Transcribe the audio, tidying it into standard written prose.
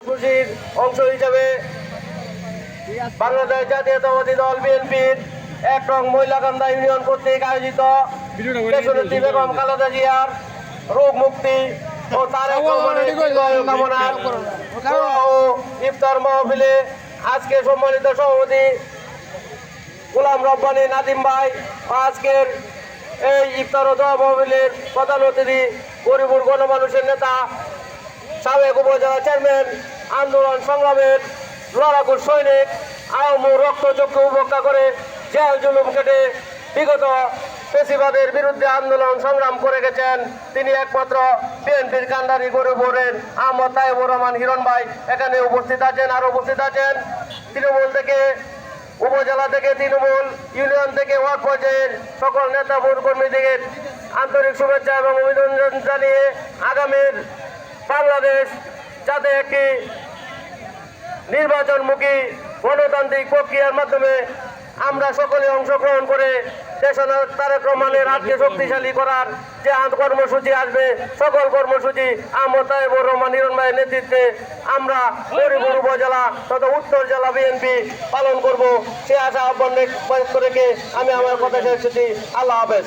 খুশির অংশ হিসেবে বাংলাদেশ জাতীয়তাবাদী দল বিএনপির ১ নং মহিলাকান্দা ইউনিয়ন কর্তৃক আয়োজিত দেশনেত্রী বেগম খালেদা জিয়ার রোগ মুক্তি ও তারেক রহমানের দীর্ঘায়ু কামনার ও ইফতার মাহফিলে আজকে সম্মানিত সভাপতি গোলাম রব্বানী নাদিম ভাই আজকের এই ইফতার ও দোয়া মাহফিলের প্রধান অতিথি গরিবুর গণমানুষের নেতা সাবেক উপজেলা চেয়ারম্যান আন্দোলন সংগ্রামের লড়াকু সৈনিক আওয়ামী রক্তচক্ষু উপেক্ষা করে জেল জুলুম কেটে বিগত ফেসিবাদের বিরুদ্ধে আন্দোলন সংগ্রাম করে গেছেন তিনি একমাত্র বিএনপির কান্ডারি গরিবুরের আহমদ তাইবুর রহমান হিরণ ভাই এখানে উপস্থিত আছেন। আর উপস্থিত আছেন তৃণমূল থেকে, উপজেলা থেকে, তৃণমূল ইউনিয়ন থেকে, ওয়ার্ড পর্যায়ের সকল নেতা কর্মীদের আন্তরিক শুভেচ্ছা এবং অভিনন্দন জানিয়ে আগামীর বাংলাদেশ যাতে একটি নির্বাচনমুখী গণতান্ত্রিক প্রক্রিয়ার মাধ্যমে আমরা সকলে অংশগ্রহণ করে দেশনায়ক তারেক রহমানের হাতকে শক্তিশালী করার যে কর্মসূচি আসবে সকল কর্মসূচি আহমদ তাইবুর রহমান হিরণ ভাইয়ের নেতৃত্বে আমরা হরিপুর উপজেলা তথা উত্তর জেলা বিএনপি পালন করব সে আশা আহ্বান রেখে আমি আমার কথা শেষ করছি। আল্লাহ হাফেজ।